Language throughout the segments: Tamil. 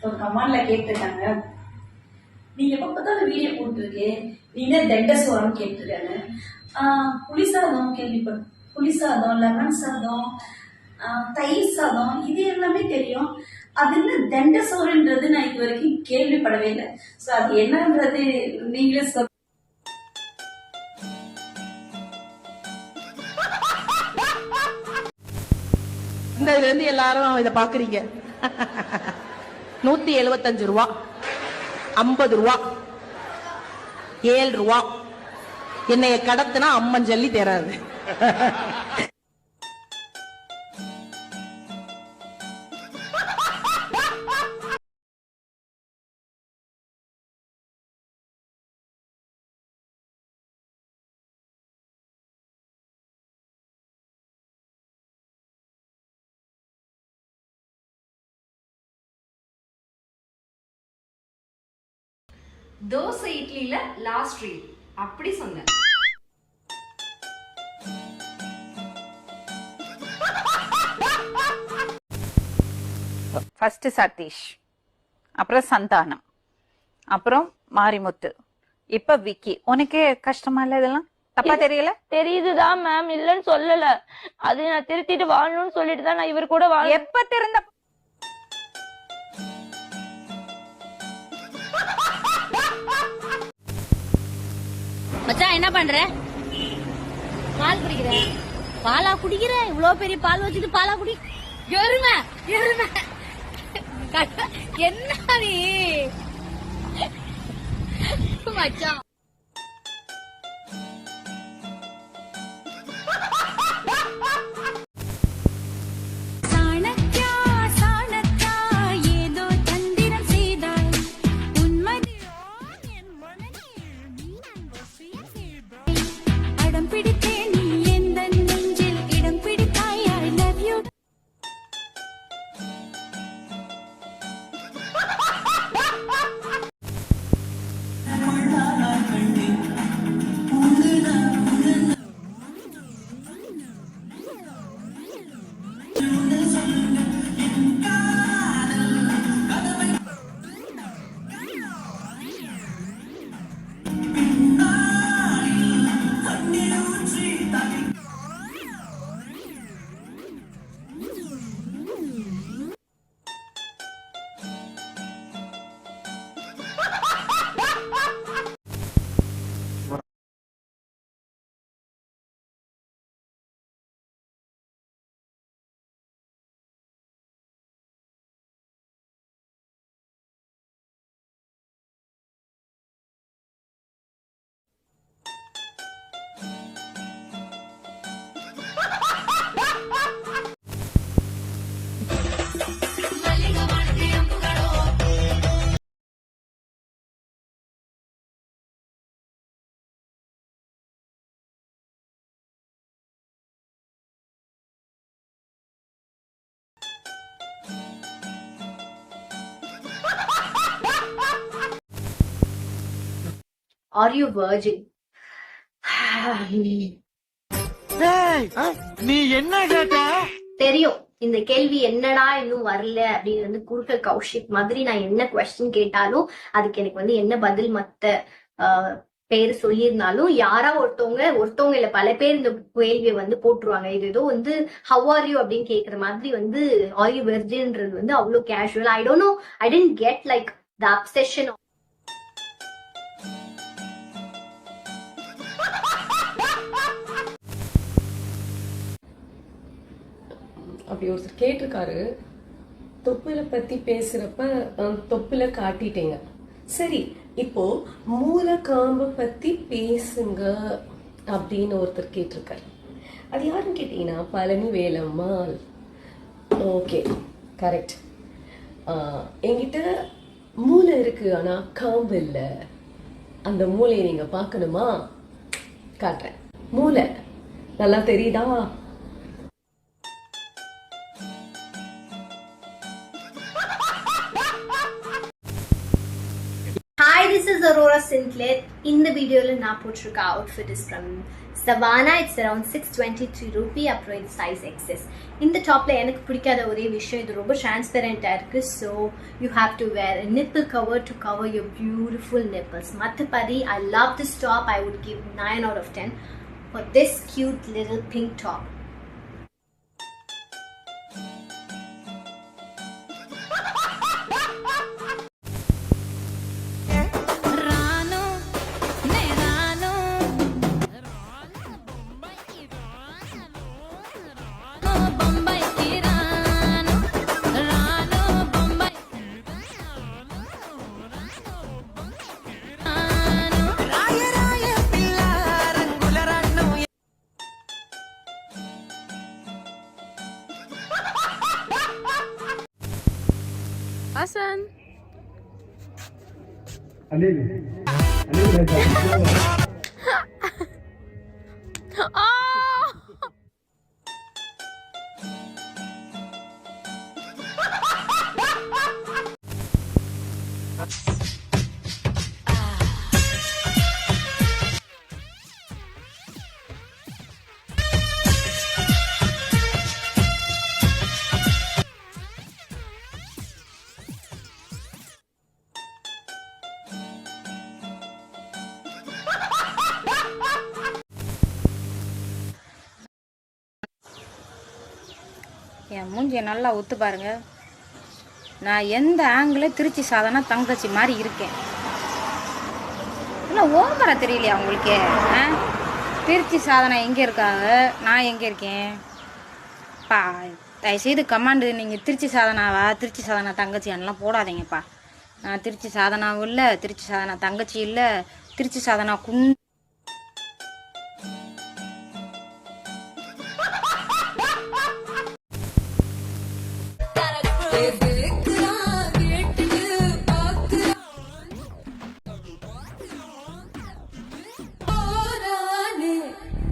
ஒரு கமாண்ட்ல கேட்டிருக்காங்க, நீங்க எப்ப பார்த்தாலும் வீடியோ போட்டுருக்கு, நீங்க தண்ட சோறுன்னு கேட்டிருக்காங்க. புளிசாதம் கேள்விப்படும், புளிசாதம், லெமன் சாதம், தயிர் சாதம், இது எல்லாமே தெரியும். அது என்ன தண்ட சோறுன்றது நான் இது வரைக்கும் கேள்விப்படவே இல்லை. சோ அது என்னன்றது நீங்களே சொல்ல. இந்த இதுல இருந்து எல்லாரும் இதை பாக்குறீங்க. 175 ரூபா, 50 ரூபா, 7 ரூபா. என்னைய கடத்தினா அம்மன் ஜல்லி தேராது. தோசை இட்லில லாஸ்ட் ரீல் அப்படி சொன்னேன். ஃபர்ஸ்ட் சதீஷ், அப்புறம் சந்தானம், அப்புறம் மாரிமுத்து, இப்ப விக்கி. உனக்கே கஷ்டமா இல்ல? இதெல்லாம் தப்பா தெரியல? தெரியுதுதான் மேம், இல்லன்னு சொல்லல. அது நான் திருத்திட்டு வாழணும்னு சொல்லிட்டு தான் நான் இவர் கூட வாழ. எப்ப திறந்த மச்சான் என்ன பண்ற? பால் குடிக்கிறேன். பாலா குடிக்கிற? இவ்வளவு பெரிய பால் வச்சுட்டு பாலா குடி. எருமை எருமை என்ன நீ மச்சான்? Are you virgin? நீ என்ன கேட்ட? தெரியும் இந்த கேள்வி என்னடா இன்னும் வரல அப்படின்னு வந்து குறுக்க கௌஷிக் மாதிரி நான் என்ன கொஸ்டின் கேட்டாலும் அதுக்கு எனக்கு வந்து என்ன பதில் மத்த பேர் சொல்லியிருந்தாலும் யாரா ஒருத்தவங்க இல்ல பல பேர் இந்த கேள்வியை வந்து போட்டுருவாங்க. இது ஏதோ வந்து ஹவ் ஆர் யூ அப்படின்னு கேக்குற மாதிரி வந்து ஆர் யூ வெர்ஜின்ன்றது வந்து அவ்வளவு casual. I don't know, I tent get like the obsession. அப்படி ஒருத்தர் கேட்டிருக்காரு, தொப்புல பத்தி பேசுறப்ப தொப்புல காட்டிட்டீங்க, சரி இப்போ மூலக்காம்பு பத்தி பேசுங்க அப்படின்னு ஒருத்தர் கேட்டிருக்காரு. அது யாருன்னு கேட்டீங்கன்னா பழனி வேலம்மாள். Okay, correct. என்கிட்ட மூளை இருக்கு ஆனா காம்பு இல்லை. அந்த மூளையை நீங்க பார்க்கணுமா? காட்டுறேன். மூளை நல்லா தெரியுதா? Hi, this is Aurora Sinclair. In the video, நான் போட்டிருக்க outfit is from Savannah, it's around 623 rupee. அப்புறம் இது size XS. இந்த டாப்ல எனக்கு பிடிக்காத ஒரே விஷயம் இது ரொம்ப டிரான்ஸ்பெரண்டா இருக்கு. So you have to wear a nipple cover to cover your beautiful nipples. மத்தபடி I love this top. I would give 9 out of 10 for this cute little pink top. Hasan. என் மூஞ்சியை நல்லா ஒத்து பாருங்க. நான் எந்த ஆங்கிள் திருச்சி சாதனா தங்கச்சி மாதிரி இருக்கேன். இல்லை ஓவரா தெரியலையா உங்களுக்கு? திருச்சி சாதனா எங்கே இருக்காங்க, நான் எங்கே இருக்கேன்? பா தயவுசெய்து கமாண்டு நீங்கள் திருச்சி சாதனாவா திருச்சி சாதனா தங்கச்சி எல்லாம் போடாதீங்கப்பா. நான் திருச்சி சாதனாவும் இல்லை, திருச்சி சாதனா தங்கச்சி இல்லை, திருச்சி சாதனா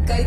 கை